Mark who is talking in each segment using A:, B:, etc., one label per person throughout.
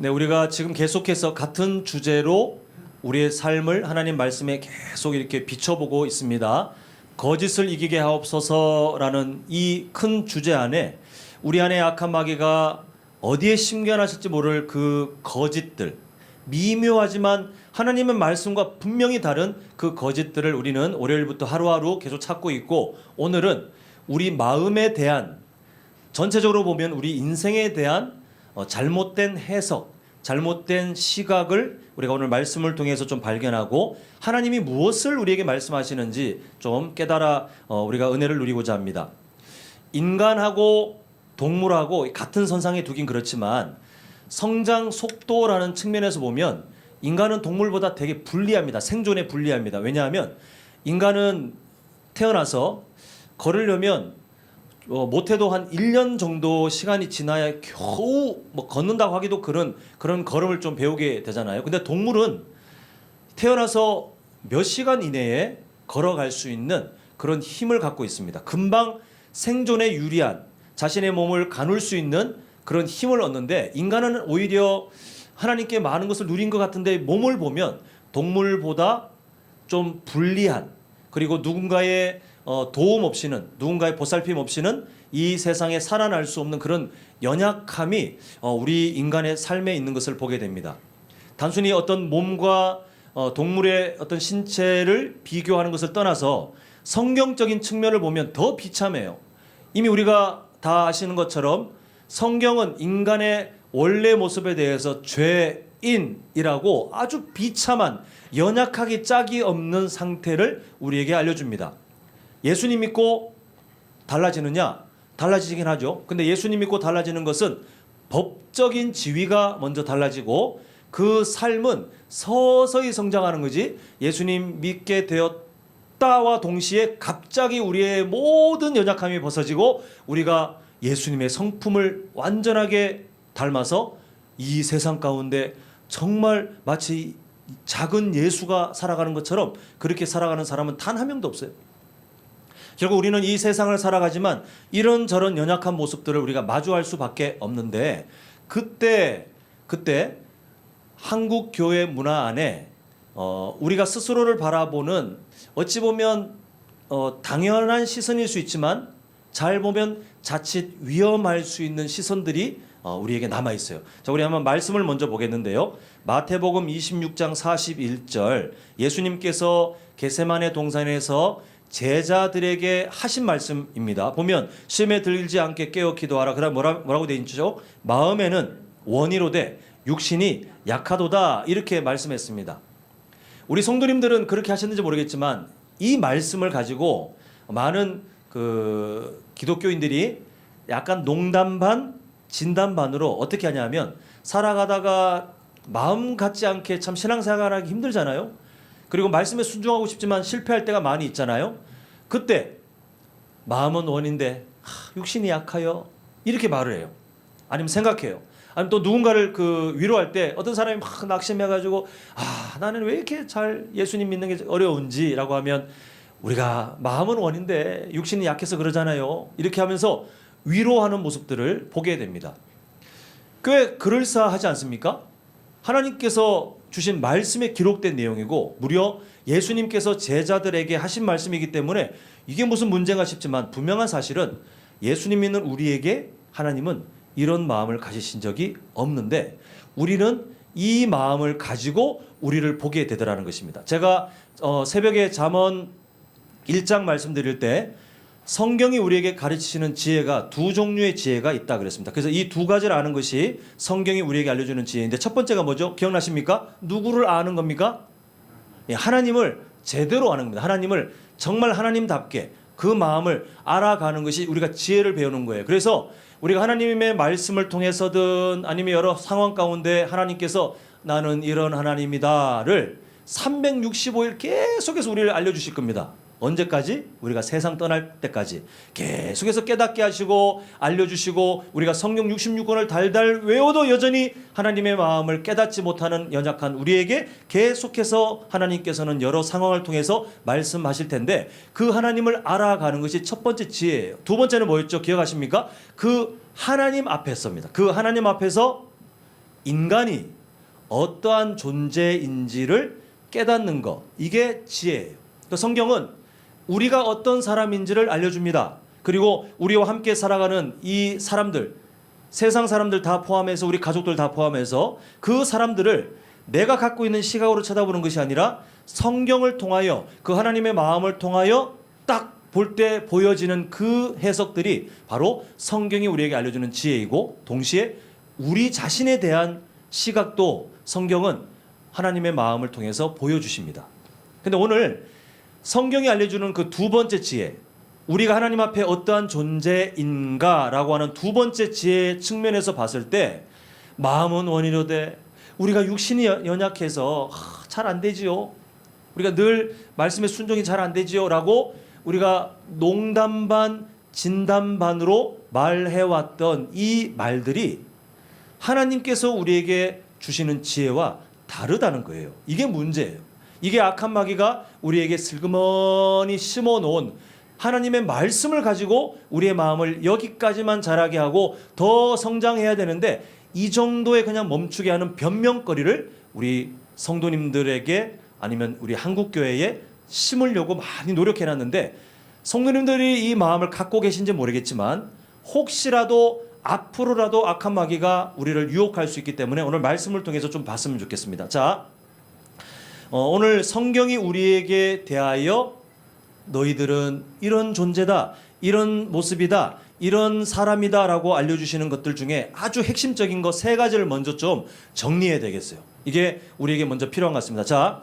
A: 네, 우리가 지금 계속해서 같은 주제로 우리의 삶을 하나님 말씀에 계속 이렇게 비춰보고 있습니다. 거짓을 이기게 하옵소서라는 이 큰 주제 안에 우리 안에 악한 마귀가 어디에 심겨나실지 모를 그 거짓들, 미묘하지만 하나님의 말씀과 분명히 다른 그 거짓들을 우리는 월요일부터 하루하루 계속 찾고 있고, 오늘은 우리 마음에 대한, 전체적으로 보면 우리 인생에 대한 잘못된 해석, 잘못된 시각을 우리가 오늘 말씀을 통해서 좀 발견하고 하나님이 무엇을 우리에게 말씀하시는지 좀 깨달아 우리가 은혜를 누리고자 합니다. 인간하고 동물하고 같은 선상에 두긴 그렇지만 성장 속도라는 측면에서 보면 인간은 동물보다 되게 불리합니다. 생존에 불리합니다. 왜냐하면 인간은 태어나서 걸으려면 못해도 한 1년 정도 시간이 지나야 겨우 걷는다고 하기도 그런 걸음을 좀 배우게 되잖아요. 근데 동물은 태어나서 몇 시간 이내에 걸어갈 수 있는 그런 힘을 갖고 있습니다. 금방 생존에 유리한, 자신의 몸을 가눌 수 있는 그런 힘을 얻는데, 인간은 오히려 하나님께 많은 것을 누린 것 같은데 몸을 보면 동물보다 좀 불리한, 그리고 누군가의 도움 없이는, 누군가의 보살핌 없이는 이 세상에 살아날 수 없는 그런 연약함이 우리 인간의 삶에 있는 것을 보게 됩니다. 단순히 어떤 몸과 동물의 어떤 신체를 비교하는 것을 떠나서 성경적인 측면을 보면 더 비참해요. 이미 우리가 다 아시는 것처럼 성경은 인간의 원래 모습에 대해서 죄인이라고 아주 비참한, 연약하기 짝이 없는 상태를 우리에게 알려줍니다. 예수님 믿고 달라지느냐? 달라지긴 하죠. 근데 예수님 믿고 달라지는 것은 법적인 지위가 먼저 달라지고 그 삶은 서서히 성장하는 거지, 예수님 믿게 되었다와 동시에 갑자기 우리의 모든 연약함이 벗어지고 우리가 예수님의 성품을 완전하게 닮아서 이 세상 가운데 정말 마치 작은 예수가 살아가는 것처럼 그렇게 살아가는 사람은 단 한 명도 없어요. 결국 우리는 이 세상을 살아가지만 이런저런 연약한 모습들을 우리가 마주할 수밖에 없는데, 그때 한국 교회 문화 안에 우리가 스스로를 바라보는, 어찌 보면 당연한 시선일 수 있지만 잘 보면 자칫 위험할 수 있는 시선들이 우리에게 남아 있어요. 자, 우리 한번 말씀을 먼저 보겠는데요. 마태복음 26장 41절, 예수님께서 겟세마네 동산에서 제자들에게 하신 말씀입니다. 보면 시험에 들지 않게 깨어 기도하라. 그다음 뭐라고 되어 있죠? 마음에는 원이로되 육신이 약하도다, 이렇게 말씀했습니다. 우리 성도님들은 그렇게 하셨는지 모르겠지만 이 말씀을 가지고 많은 기독교인들이 약간 농담 반 진담 반으로 어떻게 하냐면, 살아가다가 마음 같지 않게 참 신앙생활하기 힘들잖아요. 그리고 말씀에 순종하고 싶지만 실패할 때가 많이 있잖아요. 그때 마음은 원인데 육신이 약하여, 이렇게 말을 해요. 아니면 생각해요. 아니면 또 누군가를 위로할 때 어떤 사람이 막 낙심해가지고 나는 왜 이렇게 잘 예수님 믿는 게 어려운지라고 하면, 우리가 마음은 원인데 육신이 약해서 그러잖아요, 이렇게 하면서 위로하는 모습들을 보게 됩니다. 꽤 그럴싸하지 않습니까? 하나님께서 주신 말씀에 기록된 내용이고 무려 예수님께서 제자들에게 하신 말씀이기 때문에 이게 무슨 문제가 싶지만, 분명한 사실은 예수님 믿는 우리에게 하나님은 이런 마음을 가지신 적이 없는데 우리는 이 마음을 가지고 우리를 보게 되더라는 것입니다. 제가 새벽에 잠언 1장 말씀드릴 때 성경이 우리에게 가르치시는 지혜가 두 종류의 지혜가 있다 그랬습니다. 그래서 이 두 가지를 아는 것이 성경이 우리에게 알려주는 지혜인데, 첫 번째가 뭐죠? 기억나십니까? 누구를 아는 겁니까? 하나님을 제대로 아는 겁니다. 하나님을 정말 하나님답게 그 마음을 알아가는 것이 우리가 지혜를 배우는 거예요. 그래서 우리가 하나님의 말씀을 통해서든 아니면 여러 상황 가운데 하나님께서 나는 이런 하나님이다를 365일 계속해서 우리를 알려주실 겁니다. 언제까지? 우리가 세상 떠날 때까지 계속해서 깨닫게 하시고 알려주시고, 우리가 성경 66권을 달달 외워도 여전히 하나님의 마음을 깨닫지 못하는 연약한 우리에게 계속해서 하나님께서는 여러 상황을 통해서 말씀하실 텐데, 그 하나님을 알아가는 것이 첫 번째 지혜예요. 두 번째는 뭐였죠? 기억하십니까? 그 하나님 앞에서입니다. 그 하나님 앞에서 인간이 어떠한 존재인지를 깨닫는 것, 이게 지혜예요. 그러니까 성경은 우리가 어떤 사람인지를 알려줍니다. 그리고 우리와 함께 살아가는 이 사람들, 세상 사람들 다 포함해서, 우리 가족들 다 포함해서 그 사람들을 내가 갖고 있는 시각으로 쳐다보는 것이 아니라 성경을 통하여, 그 하나님의 마음을 통하여 딱 볼 때 보여지는 그 해석들이 바로 성경이 우리에게 알려주는 지혜이고, 동시에 우리 자신에 대한 시각도 성경은 하나님의 마음을 통해서 보여주십니다. 근데 오늘 성경이 알려주는 그 두 번째 지혜, 우리가 하나님 앞에 어떠한 존재인가라고 하는 두 번째 지혜의 측면에서 봤을 때, 마음은 원이로되 우리가 육신이 연약해서 잘 안 되지요. 우리가 늘 말씀에 순종이 잘 안 되지요 라고 우리가 농담 반 진담 반으로 말해왔던 이 말들이 하나님께서 우리에게 주시는 지혜와 다르다는 거예요. 이게 문제예요. 이게 악한 마귀가 우리에게 슬그머니 심어놓은 하나님의 말씀을 가지고 우리의 마음을 여기까지만 자라게 하고 더 성장해야 되는데, 이 정도에 그냥 멈추게 하는 변명거리를 우리 성도님들에게, 아니면 우리 한국교회에 심으려고 많이 노력해놨는데, 성도님들이 이 마음을 갖고 계신지 모르겠지만 혹시라도 앞으로라도 악한 마귀가 우리를 유혹할 수 있기 때문에 오늘 말씀을 통해서 좀 봤으면 좋겠습니다. 자, 오늘 성경이 우리에게 대하여 너희들은 이런 존재다, 이런 모습이다, 이런 사람이다 라고 알려주시는 것들 중에 아주 핵심적인 거 세 가지를 먼저 좀 정리해야 되겠어요. 이게 우리에게 먼저 필요한 것 같습니다. 자,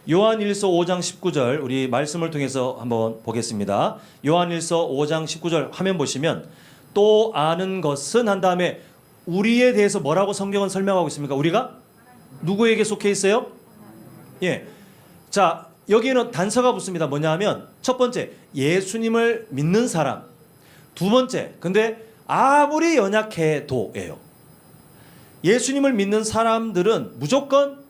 A: 요한일서 5장 19절 우리 말씀을 통해서 한번 보겠습니다. 요한일서 5장 19절 화면 보시면, 또 아는 것은 한 다음에 우리에 대해서 뭐라고 성경은 설명하고 있습니까? 우리가 누구에게 속해 있어요? 예. 자, 여기에는 단서가 붙습니다. 뭐냐 하면, 첫 번째, 예수님을 믿는 사람. 두 번째, 근데 아무리 연약해도예요. 예수님을 믿는 사람들은 무조건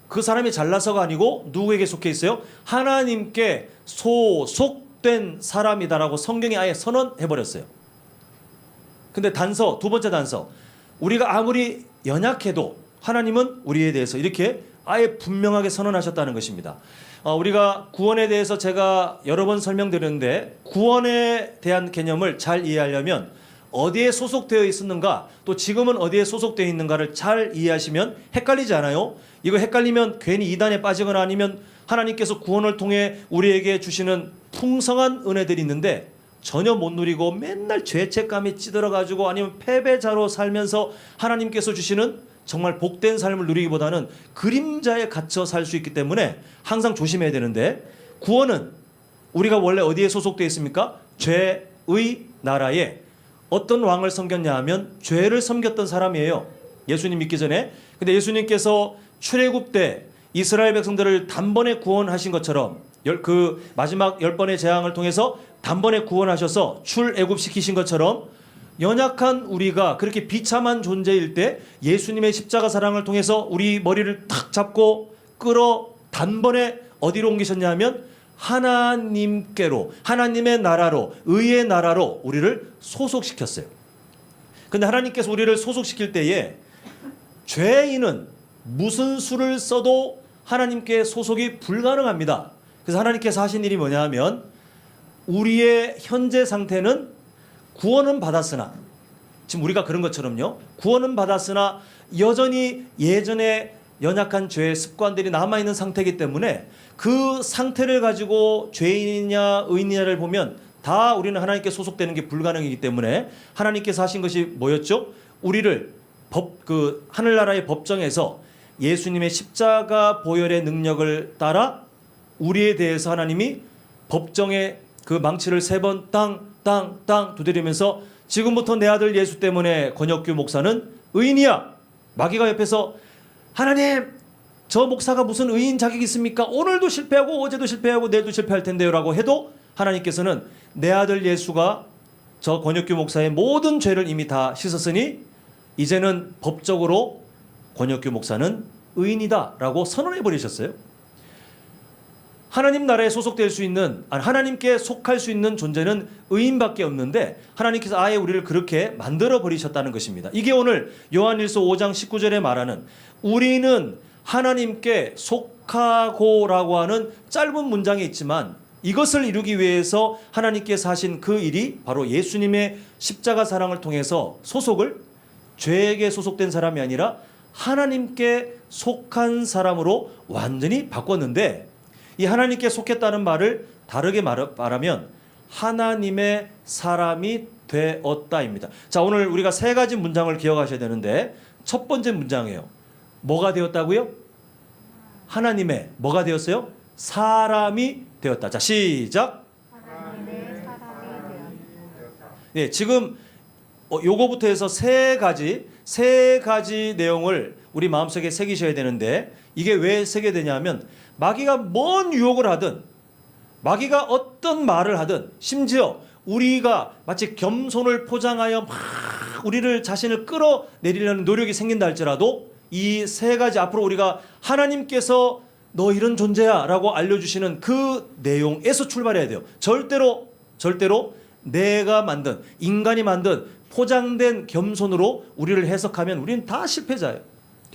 A: 그 사람이 잘나서가 아니고 누구에게 속해 있어요? 하나님께 소속된 사람이다라고 성경이 아예 선언해버렸어요. 근데 단서, 두 번째 단서, 우리가 아무리 연약해도 하나님은 우리에 대해서 이렇게 아예 분명하게 선언하셨다는 것입니다. 우리가 구원에 대해서 제가 여러 번 설명드렸는데, 구원에 대한 개념을 잘 이해하려면 어디에 소속되어 있었는가, 또 지금은 어디에 소속되어 있는가를 잘 이해하시면 헷갈리지 않아요? 이거 헷갈리면 괜히 이단에 빠지거나 아니면 하나님께서 구원을 통해 우리에게 주시는 풍성한 은혜들이 있는데 전혀 못 누리고 맨날 죄책감이 찌들어가지고 아니면 패배자로 살면서 하나님께서 주시는 정말 복된 삶을 누리기보다는 그림자에 갇혀 살 수 있기 때문에 항상 조심해야 되는데, 구원은 우리가 원래 어디에 소속되어 있습니까? 죄의 나라에 어떤 왕을 섬겼냐 하면 죄를 섬겼던 사람이에요. 예수님 믿기 전에. 근데 예수님께서 출애굽 때 이스라엘 백성들을 단번에 구원하신 것처럼 그 마지막 10번의 재앙을 통해서 단번에 구원하셔서 출애굽시키신 것처럼, 연약한 우리가 그렇게 비참한 존재일 때 예수님의 십자가 사랑을 통해서 우리 머리를 탁 잡고 끌어 단번에 어디로 옮기셨냐 하면 하나님께로, 하나님의 나라로, 의의 나라로 우리를 소속시켰어요. 근데 하나님께서 우리를 소속시킬 때에 죄인은 무슨 수를 써도 하나님께 소속이 불가능합니다. 그래서 하나님께서 하신 일이 뭐냐 하면, 우리의 현재 상태는 구원은 받았으나, 지금 우리가 그런 것처럼요, 구원은 받았으나 여전히 예전에 연약한 죄의 습관들이 남아있는 상태이기 때문에 그 상태를 가지고 죄인이냐 의인이냐를 보면 다 우리는 하나님께 소속되는 게 불가능이기 때문에 하나님께서 하신 것이 뭐였죠? 우리를 그 하늘나라의 법정에서 예수님의 십자가 보혈의 능력을 따라 우리에 대해서 하나님이 법정의 그 망치를 3번 땅 두드리면서, 지금부터 내 아들 예수 때문에 권혁규 목사는 의인이야. 마귀가 옆에서 하나님, 저 목사가 무슨 의인 자격이 있습니까? 오늘도 실패하고 어제도 실패하고 내일도 실패할 텐데요 라고 해도 하나님께서는 내 아들 예수가 저 권혁규 목사의 모든 죄를 이미 다 씻었으니 이제는 법적으로 권혁규 목사는 의인이다 라고 선언해 버리셨어요. 하나님 나라에 소속될 수 있는, 아니 하나님께 속할 수 있는 존재는 의인밖에 없는데 하나님께서 아예 우리를 그렇게 만들어 버리셨다는 것입니다. 이게 오늘 요한일서 5장 19절에 말하는 우리는 하나님께 속하고라고 하는 짧은 문장에 있지만, 이것을 이루기 위해서 하나님께서 하신 그 일이 바로 예수님의 십자가 사랑을 통해서 소속을 죄에게 소속된 사람이 아니라 하나님께 속한 사람으로 완전히 바꿨는데, 이 하나님께 속했다는 말을 다르게 말하면 하나님의 사람이 되었다입니다. 자, 오늘 우리가 세 가지 문장을 기억하셔야 되는데, 첫 번째 문장이에요. 뭐가 되었다고요? 하나님의 뭐가 되었어요? 사람이 되었다. 자, 시작.
B: 하나님의 사람이 되었다.
A: 네, 지금 요거부터 해서 세 가지 내용을 우리 마음속에 새기셔야 되는데, 이게 왜 새게 되냐면 마귀가 뭔 유혹을 하든, 마귀가 어떤 말을 하든, 심지어 우리가 마치 겸손을 포장하여 막 우리를 자신을 끌어내리려는 노력이 생긴다 할지라도 이 세 가지 앞으로 우리가 하나님께서 너 이런 존재야 라고 알려주시는 그 내용에서 출발해야 돼요. 절대로 내가 만든, 인간이 만든 포장된 겸손으로 우리를 해석하면 우리는 다 실패자예요.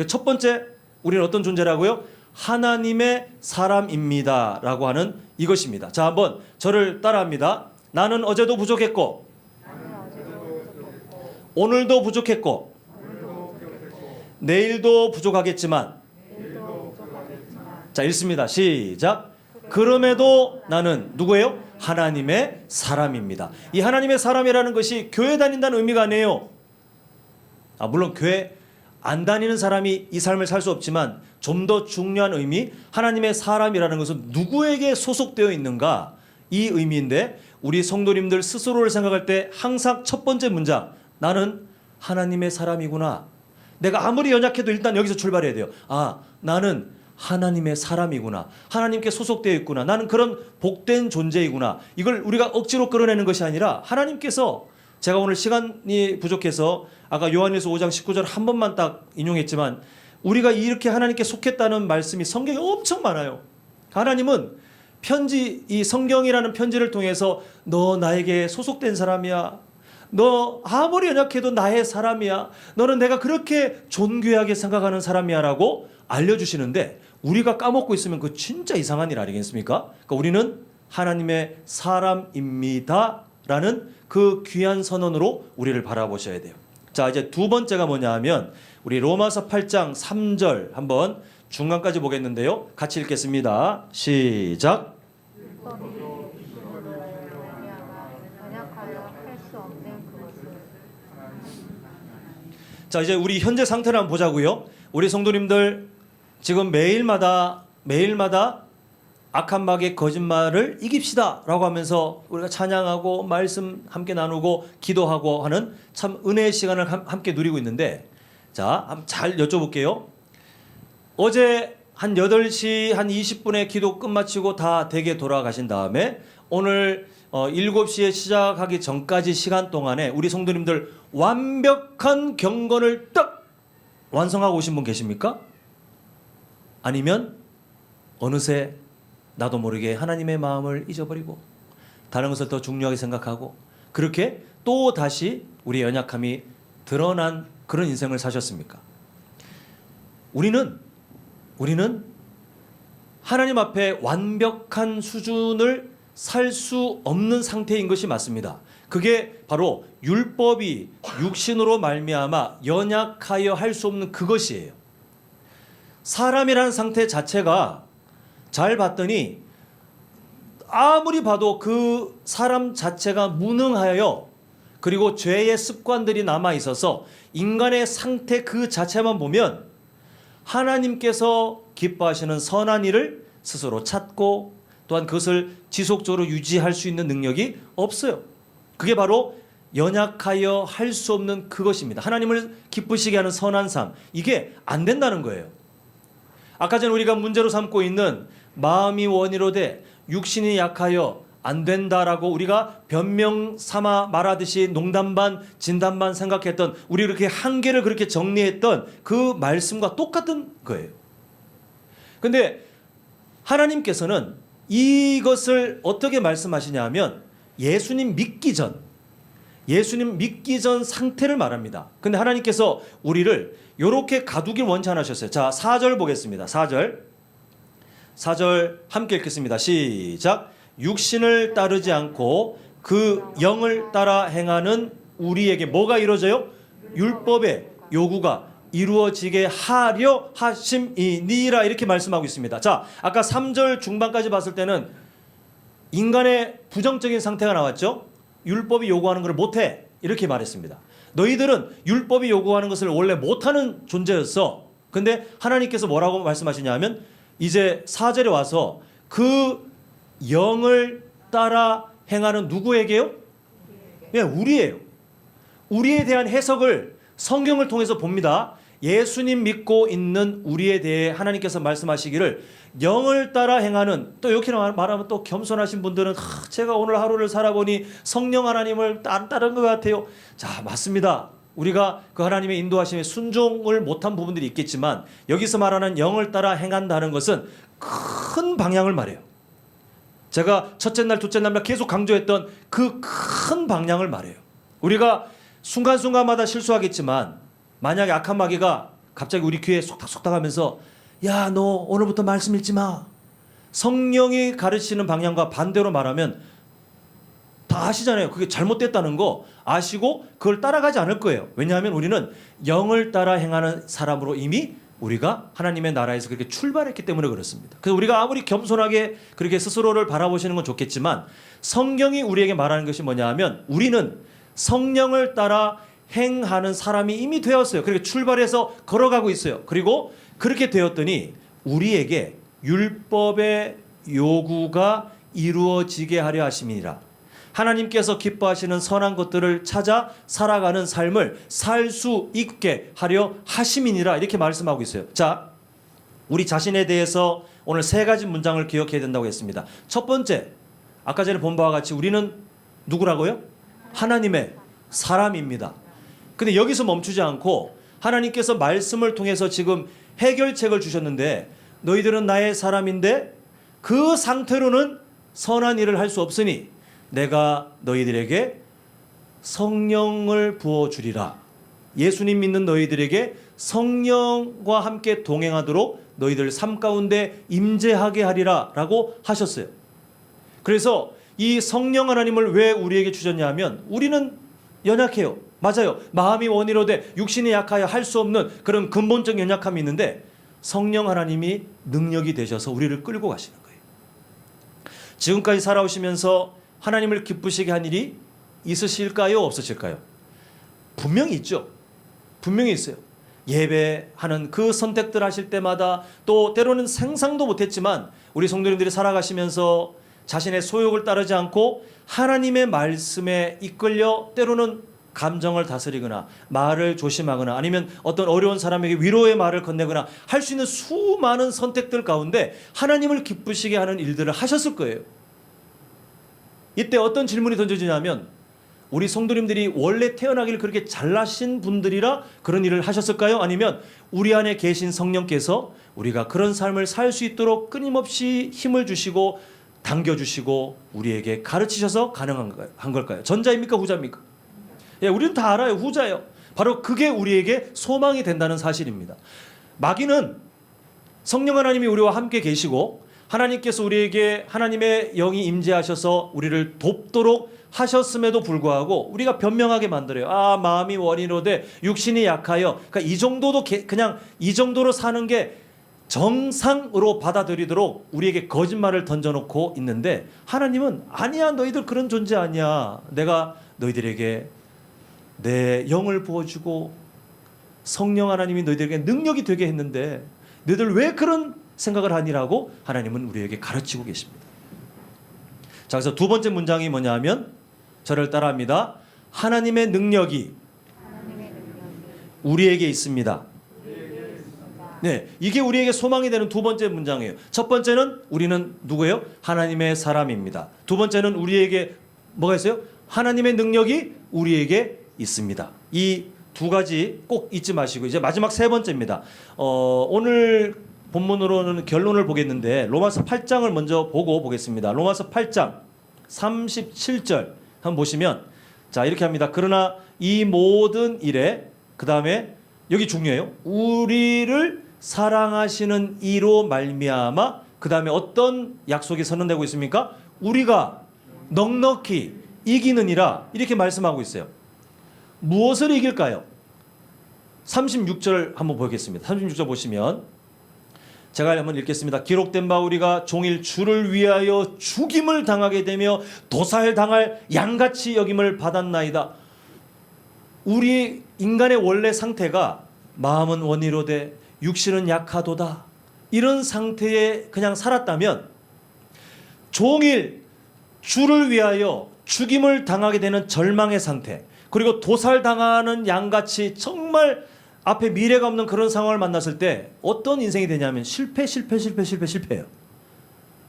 A: 첫 번째, 우리는 어떤 존재라고요? 하나님의 사람입니다 라고 하는 이것입니다. 자, 한번 저를 따라합니다. 나는 어제도 부족했고 오늘도 부족했고 내일도 부족하겠지만, 자, 읽습니다. 시작. 그럼에도 나는 누구예요? 하나님의 사람입니다. 이 하나님의 사람이라는 것이 교회 다닌다는 의미가 아니에요. 물론 교회 안 다니는 사람이 이 삶을 살 수 없지만 좀 더 중요한 의미, 하나님의 사람이라는 것은 누구에게 소속되어 있는가, 이 의미인데, 우리 성도님들 스스로를 생각할 때 항상 첫 번째 문장, 나는 하나님의 사람이구나. 내가 아무리 연약해도 일단 여기서 출발해야 돼요. 나는 하나님의 사람이구나. 하나님께 소속되어 있구나. 나는 그런 복된 존재이구나. 이걸 우리가 억지로 끌어내는 것이 아니라 하나님께서, 제가 오늘 시간이 부족해서 아까 요한일서 5장 19절 한 번만 딱 인용했지만, 우리가 이렇게 하나님께 속했다는 말씀이 성경에 엄청 많아요. 하나님은 이 성경이라는 편지를 통해서 너 나에게 소속된 사람이야. 너 아무리 연약해도 나의 사람이야. 너는 내가 그렇게 존귀하게 생각하는 사람이야 라고 알려주시는데, 우리가 까먹고 있으면 그거 진짜 이상한 일 아니겠습니까? 그러니까 우리는 하나님의 사람입니다 라는 그 귀한 선언으로 우리를 바라보셔야 돼요. 자, 이제 두 번째가 뭐냐 하면 우리 로마서 8장 3절 한번 중간까지 보겠는데요. 같이 읽겠습니다. 시작. 자, 이제 우리 현재 상태를 한번 보자고요. 우리 성도님들 지금 매일마다 악한 마귀의 거짓말을 이깁시다 라고 하면서 우리가 찬양하고 말씀 함께 나누고 기도하고 하는 참 은혜의 시간을 함께 누리고 있는데, 자, 한번 잘 여쭤볼게요. 어제 한 8시 한 20분에 기도 끝마치고 다 댁에 돌아가신 다음에 오늘 7시에 시작하기 전까지 시간 동안에 우리 성도님들 완벽한 경건을 딱 완성하고 오신 분 계십니까? 아니면 어느새 나도 모르게 하나님의 마음을 잊어버리고 다른 것을 더 중요하게 생각하고 그렇게 또 다시 우리의 연약함이 드러난 그런 인생을 사셨습니까? 우리는 하나님 앞에 완벽한 수준을 살 수 없는 상태인 것이 맞습니다. 그게 바로 율법이 육신으로 말미암아 연약하여 할 수 없는 그것이에요. 사람이라는 상태 자체가 잘 봤더니 아무리 봐도 그 사람 자체가 무능하여, 그리고 죄의 습관들이 남아 있어서 인간의 상태 그 자체만 보면 하나님께서 기뻐하시는 선한 일을 스스로 찾고 또한 그것을 지속적으로 유지할 수 있는 능력이 없어요. 그게 바로 연약하여 할 수 없는 그것입니다. 하나님을 기쁘시게 하는 선한 삶, 이게 안 된다는 거예요. 아까 전에 우리가 문제로 삼고 있는 마음이 원이로되 육신이 약하여 안 된다라고 우리가 변명 삼아 말하듯이 농담 반 진담 반 생각했던, 우리 그렇게 한계를 그렇게 정리했던 그 말씀과 똑같은 거예요. 근데 하나님께서는 이것을 어떻게 말씀하시냐 하면 예수님 믿기 전 상태를 말합니다. 근데 하나님께서 우리를 이렇게 가두길 원치 않으셨어요. 자, 4절 보겠습니다. 4절 함께 읽겠습니다. 시작. 육신을 따르지 않고 그 영을 따라 행하는 우리에게 뭐가 이루어져요? 율법의 요구가 이루어지게 하려 하심이니라 이렇게 말씀하고 있습니다. 자, 아까 3절 중반까지 봤을 때는 인간의 부정적인 상태가 나왔죠. 율법이 요구하는 것을 못해 이렇게 말했습니다. 너희들은 율법이 요구하는 것을 원래 못하는 존재였어. 근데 하나님께서 뭐라고 말씀하시냐면 이제 4절에 와서 그 영을 따라 행하는 누구에게요? 예, 우리예요. 우리에 대한 해석을 성경을 통해서 봅니다. 예수님 믿고 있는 우리에 대해 하나님께서 말씀하시기를 영을 따라 행하는, 또 이렇게 말하면 또 겸손하신 분들은 제가 오늘 하루를 살아보니 성령 하나님을 따른 것 같아요. 자, 맞습니다. 우리가 그 하나님의 인도하심에 순종을 못한 부분들이 있겠지만 여기서 말하는 영을 따라 행한다는 것은 큰 방향을 말해요. 제가 첫째 날 둘째 날마다 계속 강조했던 그 큰 방향을 말해요. 우리가 순간순간마다 실수하겠지만 만약에 악한 마귀가 갑자기 우리 귀에 속닥속닥 하면서 야, 너 오늘부터 말씀 읽지 마. 성령이 가르치는 방향과 반대로 말하면 다 아시잖아요. 그게 잘못됐다는 거 아시고 그걸 따라가지 않을 거예요. 왜냐하면 우리는 영을 따라 행하는 사람으로 이미 우리가 하나님의 나라에서 그렇게 출발했기 때문에 그렇습니다. 그래서 우리가 아무리 겸손하게 그렇게 스스로를 바라보시는 건 좋겠지만 성경이 우리에게 말하는 것이 뭐냐 하면 우리는 성령을 따라 행하는 사람이 이미 되었어요. 그렇게 출발해서 걸어가고 있어요. 그리고 그렇게 되었더니 우리에게 율법의 요구가 이루어지게 하려 하심이니라. 하나님께서 기뻐하시는 선한 것들을 찾아 살아가는 삶을 살 수 있게 하려 하심이니라 이렇게 말씀하고 있어요. 자, 우리 자신에 대해서 오늘 세 가지 문장을 기억해야 된다고 했습니다. 첫 번째, 아까 전에 본 바와 같이 우리는 누구라고요? 하나님의 사람입니다. 근데 여기서 멈추지 않고 하나님께서 말씀을 통해서 지금 해결책을 주셨는데 너희들은 나의 사람인데 그 상태로는 선한 일을 할 수 없으니 내가 너희들에게 성령을 부어주리라. 예수님 믿는 너희들에게 성령과 함께 동행하도록 너희들 삶 가운데 임재하게 하리라 라고 하셨어요. 그래서 이 성령 하나님을 왜 우리에게 주셨냐 하면 우리는 연약해요. 맞아요. 마음이 원이로되 육신이 약하여 할 수 없는 그런 근본적 연약함이 있는데 성령 하나님이 능력이 되셔서 우리를 끌고 가시는 거예요. 지금까지 살아오시면서 하나님을 기쁘시게 한 일이 있으실까요? 없으실까요? 분명히 있죠. 분명히 있어요. 예배하는 그 선택들 하실 때마다 또 때로는 상상도 못했지만 우리 성도님들이 살아가시면서 자신의 소욕을 따르지 않고 하나님의 말씀에 이끌려 때로는 감정을 다스리거나 말을 조심하거나 아니면 어떤 어려운 사람에게 위로의 말을 건네거나 할 수 있는 수많은 선택들 가운데 하나님을 기쁘시게 하는 일들을 하셨을 거예요. 이때 어떤 질문이 던져지냐면 우리 성도님들이 원래 태어나기를 그렇게 잘나신 분들이라 그런 일을 하셨을까요? 아니면 우리 안에 계신 성령께서 우리가 그런 삶을 살 수 있도록 끊임없이 힘을 주시고 당겨주시고 우리에게 가르치셔서 가능한 걸까요? 전자입니까? 후자입니까? 예, 우리는 다 알아요. 후자예요. 바로 그게 우리에게 소망이 된다는 사실입니다. 마귀는 성령 하나님이 우리와 함께 계시고 하나님께서 우리에게 하나님의 영이 임재하셔서 우리를 돕도록 하셨음에도 불구하고 우리가 변명하게 만들어요. 아, 마음이 원이로되 육신이 약하여. 그러니까 이 정도도 그냥 이 정도로 사는 게 정상으로 받아들이도록 우리에게 거짓말을 던져놓고 있는데 하나님은 아니야, 너희들 그런 존재 아니야. 내가 너희들에게 내 영을 부어주고 성령 하나님이 너희들에게 능력이 되게 했는데 너희들 왜 그런 생각을 하니라고 하나님은 우리에게 가르치고 계십니다. 자, 그래서 두 번째 문장이 뭐냐 하면 저를 따라합니다. 하나님의 능력이 우리에게 있습니다. 네, 이게 우리에게 소망이 되는 두 번째 문장이에요. 첫 번째는 우리는 누구예요? 하나님의 사람입니다. 두 번째는 우리에게 뭐가 있어요? 하나님의 능력이 우리에게 있습니다. 이 두 가지 꼭 잊지 마시고 이제 마지막 세 번째입니다. 오늘 본문으로는 결론을 보겠는데 로마서 8장을 먼저 보고 보겠습니다. 로마서 8장 37절 한번 보시면 자 이렇게 합니다. 그러나 이 모든 일에 그 다음에 여기 중요해요. 우리를 사랑하시는 이로 말미암아 그 다음에 어떤 약속이 선언되고 있습니까? 우리가 넉넉히 이기느니라 이렇게 말씀하고 있어요. 무엇을 이길까요? 36절 한번 보겠습니다. 36절 보시면 제가 한번 읽겠습니다. 기록된 바 우리가 종일 주를 위하여 죽임을 당하게 되며 도살당할 양같이 여김을 받았나이다. 우리 인간의 원래 상태가 마음은 원이로되 육신은 약하도다. 이런 상태에 그냥 살았다면 종일 주를 위하여 죽임을 당하게 되는 절망의 상태, 그리고 도살당하는 양같이 정말 앞에 미래가 없는 그런 상황을 만났을 때 어떤 인생이 되냐면 실패예요.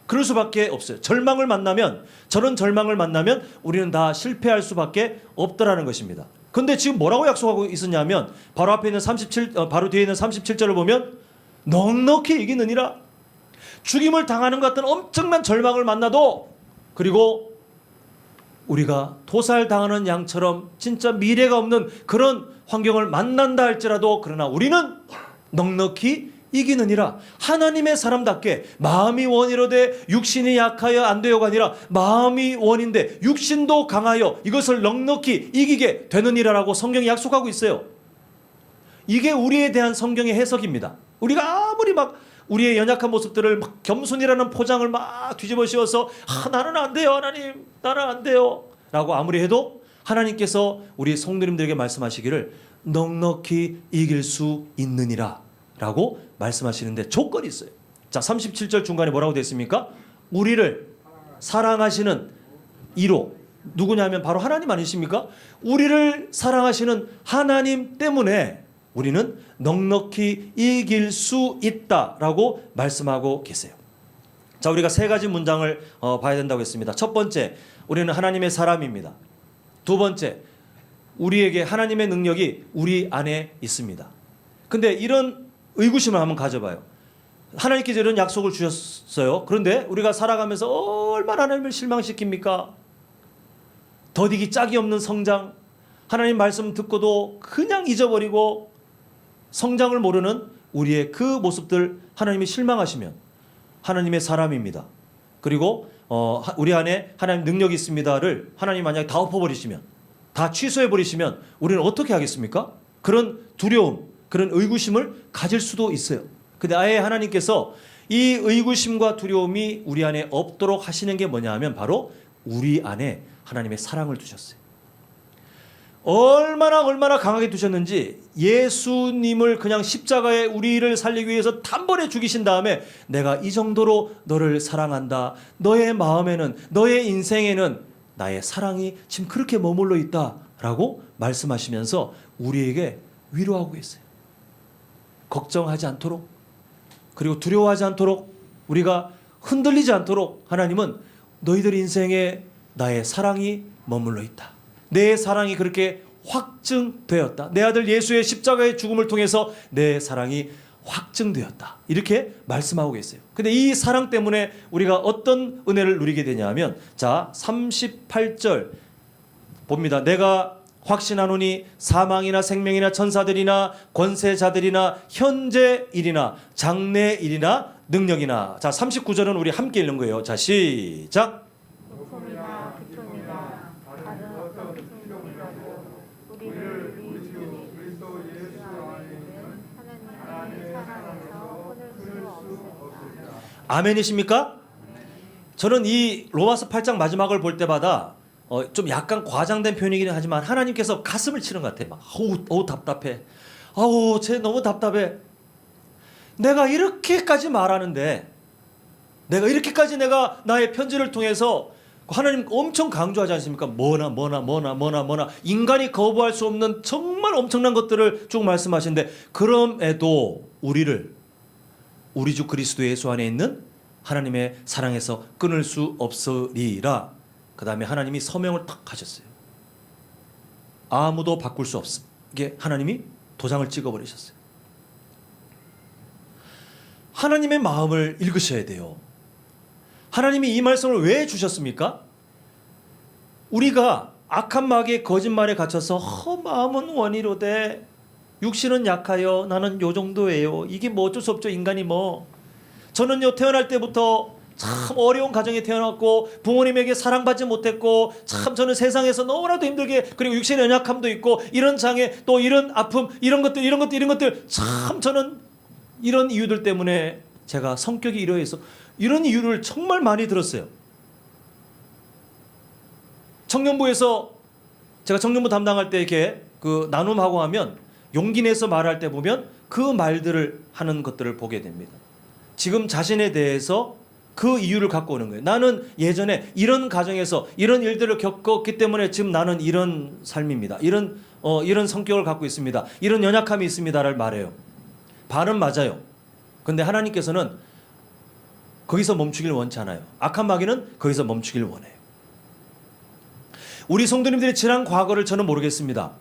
A: 그럴 수밖에 없어요. 절망을 만나면, 저런 절망을 만나면 우리는 다 실패할 수밖에 없더라는 것입니다. 근데 지금 뭐라고 약속하고 있었냐면 바로 앞에 있는 바로 뒤에 있는 37절을 보면 넉넉히 이기느니라. 죽임을 당하는 것 같은 엄청난 절망을 만나도, 그리고 우리가 도살당하는 양처럼 진짜 미래가 없는 그런 환경을 만난다 할지라도 그러나 우리는 넉넉히 이기느니라. 하나님의 사람답게 마음이 원이로되 육신이 약하여 안 되어가 아니라 마음이 원인데 육신도 강하여 이것을 넉넉히 이기게 되느니라라고 성경이 약속하고 있어요. 이게 우리에 대한 성경의 해석입니다. 우리가 아무리 막 우리의 연약한 모습들을 막 겸손이라는 포장을 막 뒤집어 씌워서 나는 안 돼요 하나님, 나는 안 돼요 라고 아무리 해도 하나님께서 우리 성도님들에게 말씀하시기를 넉넉히 이길 수 있느니라 라고 말씀하시는데 조건이 있어요. 자 37절 중간에 뭐라고 되어 있습니까? 우리를 사랑하시는 이로, 누구냐면 바로 하나님 아니십니까? 우리를 사랑하시는 하나님 때문에 우리는 넉넉히 이길 수 있다라고 말씀하고 계세요. 자, 우리가 세 가지 문장을 봐야 된다고 했습니다. 첫 번째, 우리는 하나님의 사람입니다. 두 번째, 우리에게 하나님의 능력이 우리 안에 있습니다. 근데 이런 의구심을 한번 가져봐요. 하나님께서 이런 약속을 주셨어요. 그런데 우리가 살아가면서 얼마나 하나님을 실망시킵니까? 더디기 짝이 없는 성장, 하나님 말씀 듣고도 그냥 잊어버리고 성장을 모르는 우리의 그 모습들, 하나님이 실망하시면 하나님의 사람입니다. 그리고 우리 안에 하나님 능력이 있습니다를 하나님 만약에 다 엎어버리시면, 다 취소해버리시면 우리는 어떻게 하겠습니까? 그런 두려움, 그런 의구심을 가질 수도 있어요. 근데 아예 하나님께서 이 의구심과 두려움이 우리 안에 없도록 하시는 게 뭐냐 하면 바로 우리 안에 하나님의 사랑을 두셨어요. 얼마나 강하게 두셨는지 예수님을 그냥 십자가에 우리를 살리기 위해서 단번에 죽이신 다음에 내가 이 정도로 너를 사랑한다. 너의 마음에는, 너의 인생에는 나의 사랑이 지금 그렇게 머물러 있다라고 말씀하시면서 우리에게 위로하고 계세요. 걱정하지 않도록, 그리고 두려워하지 않도록, 우리가 흔들리지 않도록 하나님은 너희들 인생에 나의 사랑이 머물러 있다. 내 사랑이 그렇게 확증되었다. 내 아들 예수의 십자가의 죽음을 통해서 내 사랑이 확증되었다. 이렇게 말씀하고 계세요. 근데 이 사랑 때문에 우리가 어떤 은혜를 누리게 되냐 하면 자 38절 봅니다. 내가 확신하노니 사망이나 생명이나 천사들이나 권세자들이나 현재 일이나 장래 일이나 능력이나. 자 39절은 우리 함께 읽는 거예요. 자 시작.
B: 목소리나 기초니나 다른 어떤 승리라도 우리를 우리 주 그리스도 예수 안에 있는 하나님의 사랑에서 끊을 수 없습니다.
A: 아멘이십니까? 저는 이 로마서 8장 마지막을 볼 때마다 좀 약간 과장된 표현이긴 하지만 하나님께서 가슴을 치는 것 같아요. 막 어우 답답해. 아우 쟤 너무 답답해. 내가 이렇게까지 말하는데, 내가 이렇게까지 내가 나의 편지를 통해서 하나님 엄청 강조하지 않습니까? 뭐나 인간이 거부할 수 없는 정말 엄청난 것들을 쭉 말씀하시는데, 그럼에도 우리를 우리 주 그리스도 예수 안에 있는 하나님의 사랑에서 끊을 수 없으리라. 그 다음에 하나님이 서명을 탁 하셨어요. 아무도 바꿀 수 없음. 이게 하나님이 도장을 찍어버리셨어요. 하나님의 마음을 읽으셔야 돼요. 하나님이 이 말씀을 왜 주셨습니까? 우리가 악한 마귀의 거짓말에 갇혀서 마음은 원이로되 육신은 약하여 나는 요 정도예요. 이게 뭐 어쩔 수 없죠. 인간이 뭐. 저는요 태어날 때부터 참 어려운 가정에 태어났고 부모님에게 사랑받지 못했고 참 저는 세상에서 너무나도 힘들게 그리고 육신의 연약함도 있고 이런 장애 또 이런 아픔 이런 것들 참 저는 이런 이유들 때문에 제가 성격이 이러해서 이런 이유를 정말 많이 들었어요. 청년부에서 제가 청년부 담당할 때 이렇게 그 나눔하고 하면 용기 내서 말할 때 보면 그 말들을 하는 것들을 보게 됩니다. 지금 자신에 대해서 그 이유를 갖고 오는 거예요. 나는 예전에 이런 가정에서 이런 일들을 겪었기 때문에 지금 나는 이런 삶입니다. 이런 성격을 갖고 있습니다. 이런 연약함이 있습니다를 말해요. 반은 맞아요. 그런데 하나님께서는 거기서 멈추길 원치 않아요. 악한 마귀는 거기서 멈추길 원해요. 우리 성도님들의 지난 과거를 저는 모르겠습니다.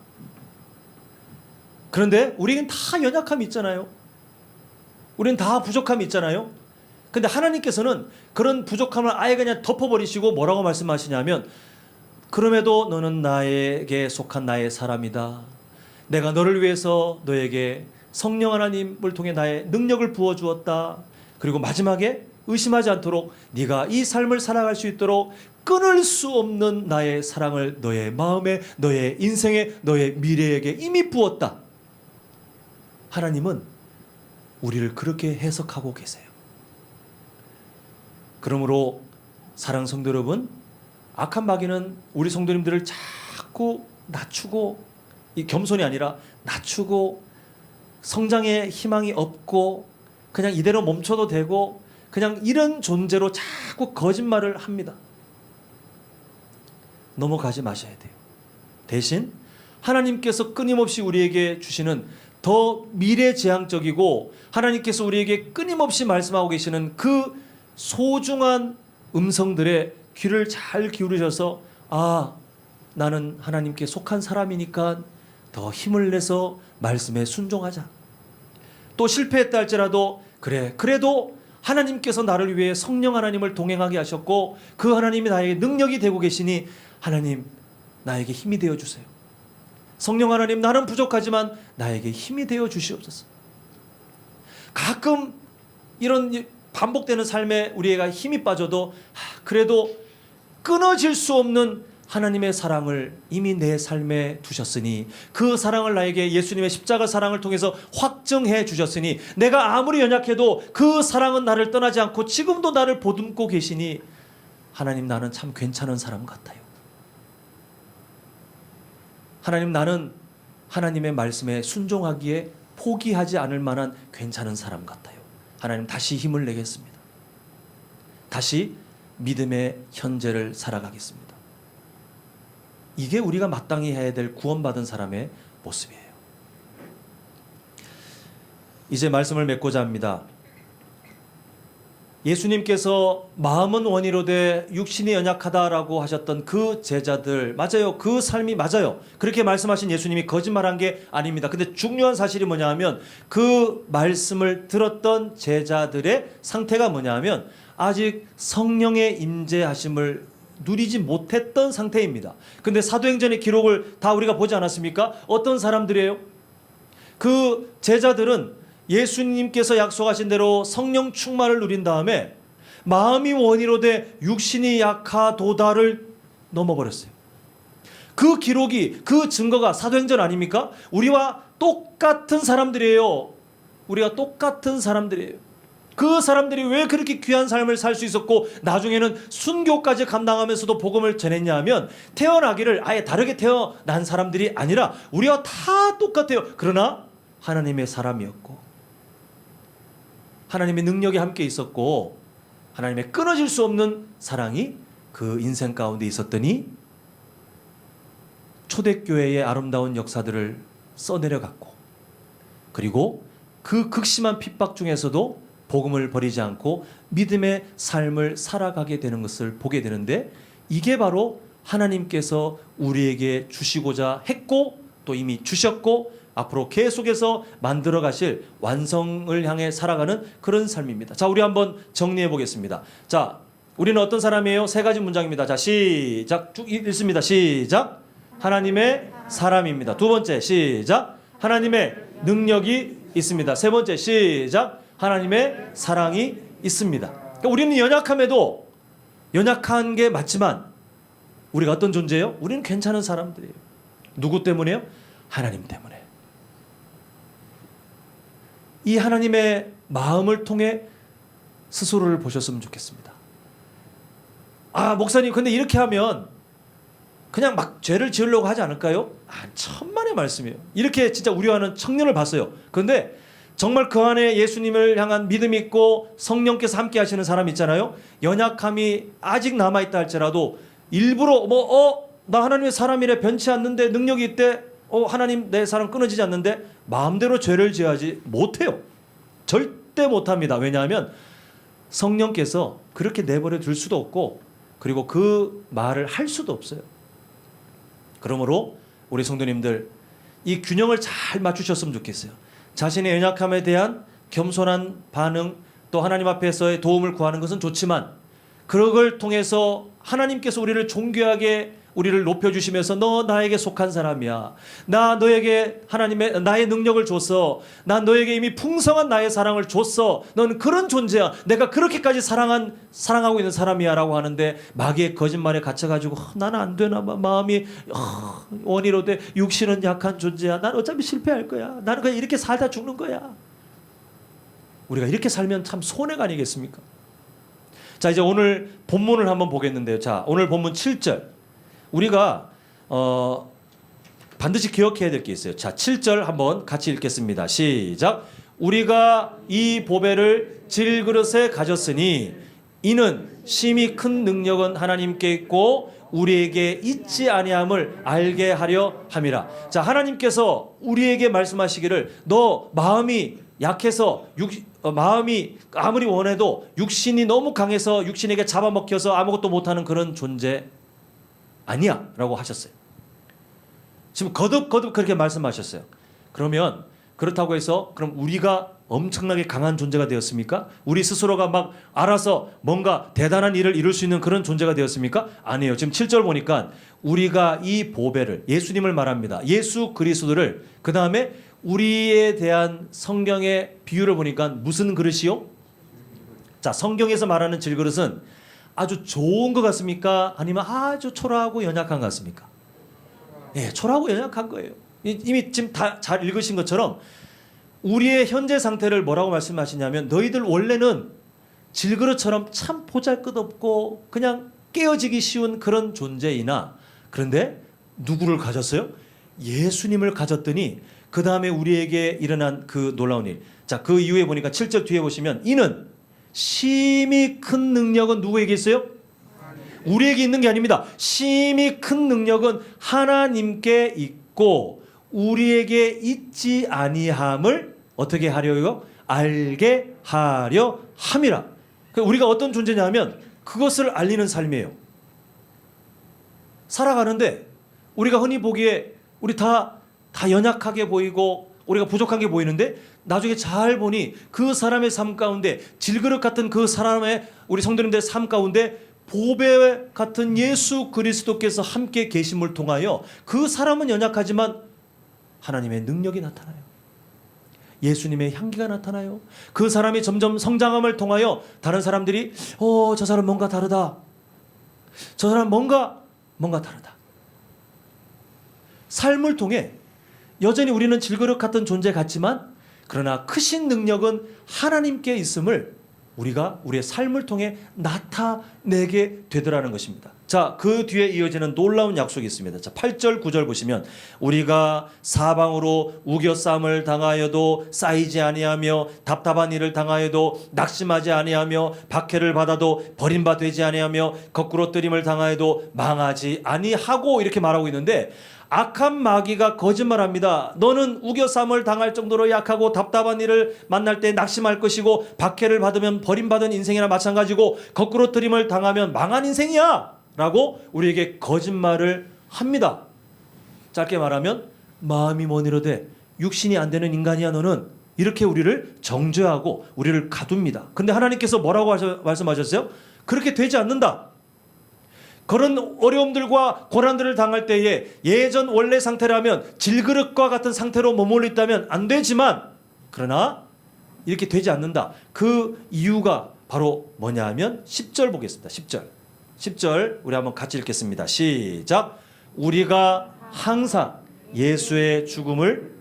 A: 그런데 우리는 다 연약함이 있잖아요. 우리는 다 부족함이 있잖아요. 근데 하나님께서는 그런 부족함을 아예 그냥 덮어버리시고 뭐라고 말씀하시냐면 그럼에도 너는 나에게 속한 나의 사람이다. 내가 너를 위해서 너에게 성령 하나님을 통해 나의 능력을 부어주었다. 그리고 마지막에 의심하지 않도록 네가 이 삶을 살아갈 수 있도록 끊을 수 없는 나의 사랑을 너의 마음에 너의 인생에 너의 미래에게 이미 부었다. 하나님은 우리를 그렇게 해석하고 계세요. 그러므로 사랑 성도 여러분, 악한 마귀는 우리 성도님들을 자꾸 낮추고 이 겸손이 아니라 낮추고 성장의 희망이 없고 그냥 이대로 멈춰도 되고 그냥 이런 존재로 자꾸 거짓말을 합니다. 넘어가지 마셔야 돼요. 대신 하나님께서 끊임없이 우리에게 주시는 더 미래지향적이고 하나님께서 우리에게 끊임없이 말씀하고 계시는 그 소중한 음성들의 귀를 잘 기울이셔서 나는 하나님께 속한 사람이니까 더 힘을 내서 말씀에 순종하자. 또 실패했다 할지라도 그래도 하나님께서 나를 위해 성령 하나님을 동행하게 하셨고 그 하나님이 나에게 능력이 되고 계시니 하나님 나에게 힘이 되어 주세요. 성령 하나님 나는 부족하지만 나에게 힘이 되어 주시옵소서. 가끔 이런 반복되는 삶에 우리가 힘이 빠져도 그래도 끊어질 수 없는 하나님의 사랑을 이미 내 삶에 두셨으니 그 사랑을 나에게 예수님의 십자가 사랑을 통해서 확증해 주셨으니 내가 아무리 연약해도 그 사랑은 나를 떠나지 않고 지금도 나를 보듬고 계시니 하나님 나는 참 괜찮은 사람 같아요. 하나님 나는 하나님의 말씀에 순종하기에 포기하지 않을 만한 괜찮은 사람 같아요. 하나님 다시 힘을 내겠습니다. 다시 믿음의 현재를 살아가겠습니다. 이게 우리가 마땅히 해야 될 구원받은 사람의 모습이에요. 이제 말씀을 맺고자 합니다. 예수님께서 마음은 원이로되 육신이 연약하다라고 하셨던 그 제자들 맞아요. 그 삶이 맞아요. 그렇게 말씀하신 예수님이 거짓말한 게 아닙니다. 근데 중요한 사실이 뭐냐 하면 그 말씀을 들었던 제자들의 상태가 뭐냐 하면 아직 성령의 임재하심을 누리지 못했던 상태입니다. 근데 사도행전의 기록을 다 우리가 보지 않았습니까? 어떤 사람들이에요? 그 제자들은 예수님께서 약속하신 대로 성령 충만을 누린 다음에 마음이 원이로되 육신이 약하도다를 넘어버렸어요. 그 기록이 그 증거가 사도행전 아닙니까? 우리와 똑같은 사람들이에요. 우리가 똑같은 사람들이에요. 그 사람들이 왜 그렇게 귀한 삶을 살 수 있었고 나중에는 순교까지 감당하면서도 복음을 전했냐 하면 태어나기를 아예 다르게 태어난 사람들이 아니라 우리와 다 똑같아요. 그러나 하나님의 사람이었고 하나님의 능력이 함께 있었고 하나님의 끊어질 수 없는 사랑이 그 인생 가운데 있었더니 초대교회의 아름다운 역사들을 써내려갔고 그리고 그 극심한 핍박 중에서도 복음을 버리지 않고 믿음의 삶을 살아가게 되는 것을 보게 되는데 이게 바로 하나님께서 우리에게 주시고자 했고 또 이미 주셨고 앞으로 계속해서 만들어 가실 완성을 향해 살아가는 그런 삶입니다. 자, 우리 한번 정리해 보겠습니다. 자, 우리는 어떤 사람이에요? 세 가지 문장입니다. 자, 시작. 쭉 읽습니다. 시작. 하나님의 사람입니다. 두 번째, 시작. 하나님의 능력이 있습니다. 세 번째, 시작. 하나님의 사랑이 있습니다. 그러니까 우리는 연약함에도 연약한 게 맞지만 우리가 어떤 존재예요? 우리는 괜찮은 사람들이에요. 누구 때문에요? 하나님 때문에. 이 하나님의 마음을 통해 스스로를 보셨으면 좋겠습니다. 아, 목사님, 근데 이렇게 하면 그냥 막 죄를 지으려고 하지 않을까요? 아, 천만의 말씀이에요. 이렇게 진짜 우려하는 청년을 봤어요. 그런데 정말 그 안에 예수님을 향한 믿음이 있고 성령께서 함께 하시는 사람 있잖아요. 연약함이 아직 남아있다 할지라도 일부러 나 하나님의 사람이래, 변치 않는데 능력이 있대, 하나님 내 사랑 끊어지지 않는데 마음대로 죄를 지어하지 못해요. 절대 못합니다. 왜냐하면 성령께서 그렇게 내버려 둘 수도 없고 그리고 그 말을 할 수도 없어요. 그러므로 우리 성도님들 이 균형을 잘 맞추셨으면 좋겠어요. 자신의 연약함에 대한 겸손한 반응, 또 하나님 앞에서의 도움을 구하는 것은 좋지만 그걸 통해서 하나님께서 우리를 존귀하게 우리를 높여주시면서 너 나에게 속한 사람이야. 나 너에게 하나님의 나의 능력을 줬어. 난 너에게 이미 풍성한 나의 사랑을 줬어. 넌 그런 존재야. 내가 그렇게까지 사랑하고 있는 사람이야 라고 하는데 마귀의 거짓말에 갇혀가지고 나는 안 되나 봐. 마음이 원이로 돼. 육신은 약한 존재야. 난 어차피 실패할 거야. 나는 그냥 이렇게 살다 죽는 거야. 우리가 이렇게 살면 참 손해가 아니겠습니까? 자, 이제 오늘 본문을 한번 보겠는데요. 자, 오늘 본문 7절. 우리가 반드시 기억해야 될 게 있어요. 자, 7절 한번 같이 읽겠습니다. 시작. 우리가 이 보배를 질그릇에 가졌으니 이는 심히 큰 능력은 하나님께 있고 우리에게 있지 아니함을 알게 하려 함이라. 자, 하나님께서 우리에게 말씀하시기를 너 마음이 약해서 마음이 아무리 원해도 육신이 너무 강해서 육신에게 잡아먹혀서 아무것도 못하는 그런 존재 아니야 라고 하셨어요. 지금 거듭 그렇게 말씀하셨어요. 그러면 그렇다고 해서 그럼 우리가 엄청나게 강한 존재가 되었습니까? 우리 스스로가 막 알아서 뭔가 대단한 일을 이룰 수 있는 그런 존재가 되었습니까? 아니에요. 지금 7절 보니까 우리가 이 보배를, 예수님을 말합니다. 예수 그리스도를, 그 다음에 우리에 대한 성경의 비유를 보니까 무슨 그릇이요? 자, 성경에서 말하는 질그릇은 아주 좋은 것 같습니까? 아니면 아주 초라하고 연약한 것 같습니까? 예, 초라하고 연약한 거예요. 이미 지금 다 잘 읽으신 것처럼 우리의 현재 상태를 뭐라고 말씀하시냐면 너희들 원래는 질그릇처럼 참 보잘것없고 그냥 깨어지기 쉬운 그런 존재이나 그런데 누구를 가졌어요? 예수님을 가졌더니 그 다음에 우리에게 일어난 그 놀라운 일. 자, 그 이후에 보니까 7절 뒤에 보시면 이는 심히 큰 능력은 누구에게 있어요? 우리에게 있는 게 아닙니다. 심히 큰 능력은 하나님께 있고 우리에게 있지 아니함을 어떻게 하려요? 알게 하려 함이라. 우리가 어떤 존재냐면 그것을 알리는 삶이에요. 살아가는데 우리가 흔히 보기에 우리 다 연약하게 보이고 우리가 부족한 게 보이는데 나중에 잘 보니 그 사람의 삶 가운데 질그릇 같은 그 사람의 우리 성도님들의 삶 가운데 보배 같은 예수 그리스도께서 함께 계심을 통하여 그 사람은 연약하지만 하나님의 능력이 나타나요. 예수님의 향기가 나타나요. 그 사람이 점점 성장함을 통하여 다른 사람들이 저 사람 뭔가 다르다. 저 사람 뭔가 다르다. 삶을 통해 여전히 우리는 질그릇 같은 존재 같지만 그러나 크신 능력은 하나님께 있음을 우리가 우리의 삶을 통해 나타내게 되더라는 것입니다. 자, 그 뒤에 이어지는 놀라운 약속이 있습니다. 자, 8절 9절 보시면 우리가 사방으로 우겨싸움을 당하여도 쌓이지 아니하며 답답한 일을 당하여도 낙심하지 아니하며 박해를 받아도 버림바 되지 아니하며 거꾸로 뜨림을 당하여도 망하지 아니하고 이렇게 말하고 있는데 악한 마귀가 거짓말합니다. 너는 우겨싸움을 당할 정도로 약하고 답답한 일을 만날 때 낙심할 것이고 박해를 받으면 버림받은 인생이나 마찬가지고 거꾸로 뜨림을 당하면 망한 인생이야 라고 우리에게 거짓말을 합니다. 짧게 말하면 마음이 원이로되 육신이 안 되는 인간이야 너는. 이렇게 우리를 정죄하고 우리를 가둡니다. 근데 하나님께서 뭐라고 말씀하셨어요? 그렇게 되지 않는다. 그런 어려움들과 고난들을 당할 때에 예전 원래 상태라면 질그릇과 같은 상태로 머물러 있다면 안 되지만, 그러나 이렇게 되지 않는다. 그 이유가 바로 뭐냐 하면 10절 보겠습니다. 10절 우리 한번 같이 읽겠습니다. 시작. 우리가 항상 예수의 죽음을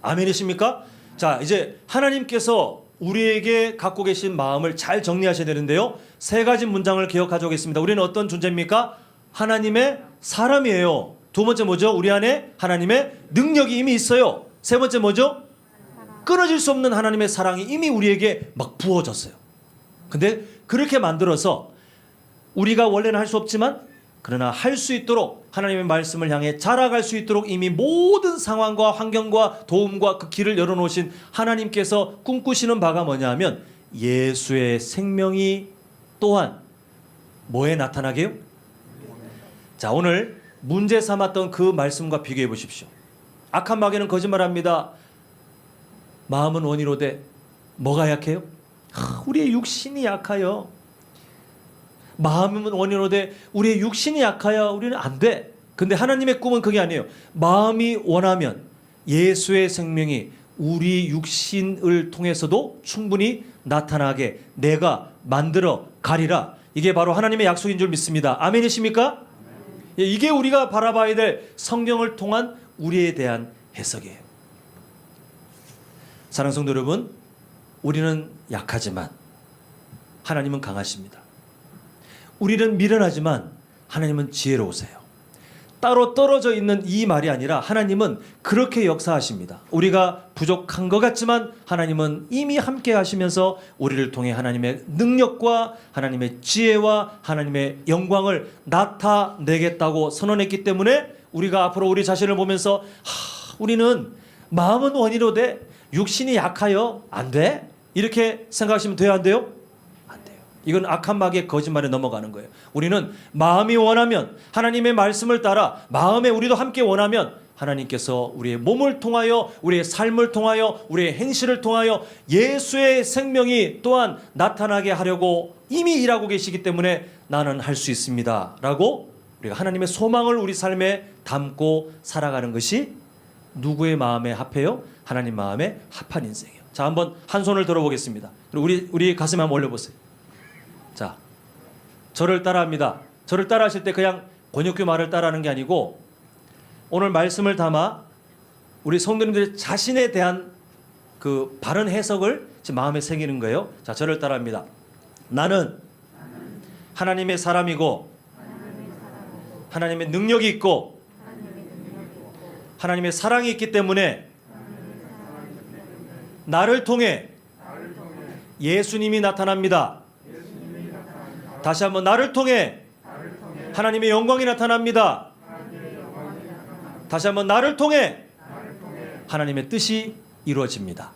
A: 아멘이십니까? 자, 이제 하나님께서 우리에게 갖고 계신 마음을 잘 정리하셔야 되는데요. 세 가지 문장을 기억하도록 하겠습니다. 우리는 어떤 존재입니까? 하나님의 사람이에요. 두 번째 뭐죠? 우리 안에 하나님의 능력이 이미 있어요. 세 번째 뭐죠? 끊어질 수 없는 하나님의 사랑이 이미 우리에게 막 부어졌어요. 근데 그렇게 만들어서 우리가 원래는 할 수 없지만 그러나 할 수 있도록 하나님의 말씀을 향해 자라갈 수 있도록 이미 모든 상황과 환경과 도움과 그 길을 열어놓으신 하나님께서 꿈꾸시는 바가 뭐냐 하면 예수의 생명이 또한 뭐에 나타나게요? 자, 오늘 문제 삼았던 그 말씀과 비교해 보십시오. 악한 마귀는 거짓말합니다. 마음은 원이로되 뭐가 약해요? 우리의 육신이 약하여. 마음은 원이로되 우리의 육신이 약하여 우리는 안 돼. 근데 하나님의 꿈은 그게 아니에요. 마음이 원하면 예수의 생명이 우리 육신을 통해서도 충분히 나타나게 내가 만들어 가리라. 이게 바로 하나님의 약속인 줄 믿습니다. 아멘이십니까? 이게 우리가 바라봐야 될 성경을 통한 우리에 대한 해석이에요. 사랑하는 성도 여러분, 우리는 약하지만 하나님은 강하십니다. 우리는 미련하지만 하나님은 지혜로우세요. 따로 떨어져 있는 이 말이 아니라 하나님은 그렇게 역사하십니다. 우리가 부족한 것 같지만 하나님은 이미 함께 하시면서 우리를 통해 하나님의 능력과 하나님의 지혜와 하나님의 영광을 나타내겠다고 선언했기 때문에 우리가 앞으로 우리 자신을 보면서 우리는 마음은 원이로되 육신이 약하여 안 돼? 이렇게 생각하시면 돼요, 안 돼요? 안 돼요. 이건 악한 마귀의 거짓말에 넘어가는 거예요. 우리는 마음이 원하면 하나님의 말씀을 따라 마음에 우리도 함께 원하면 하나님께서 우리의 몸을 통하여 우리의 삶을 통하여 우리의 행실을 통하여 예수의 생명이 또한 나타나게 하려고 이미 일하고 계시기 때문에 나는 할 수 있습니다 라고 우리가 하나님의 소망을 우리 삶에 담고 살아가는 것이 누구의 마음에 합해요? 하나님 마음에 합한 인생이에요. 자, 한번 한 손을 들어보겠습니다. 그리고 우리 가슴에 한번 올려보세요. 자, 저를 따라합니다. 저를 따라하실 때 그냥 권혁규 말을 따라하는 게 아니고 오늘 말씀을 담아 우리 성도님들 자신에 대한 그 바른 해석을 지금 마음에 새기는 거예요. 자, 저를 따라합니다. 나는 하나님의 사람이고 하나님의 능력이 있고 하나님의 사랑이 있기 때문에 나를 통해 예수님이 나타납니다. 다시 한번 나를 통해 하나님의 영광이 나타납니다. 다시 한번 나를 통해 하나님의 뜻이 이루어집니다.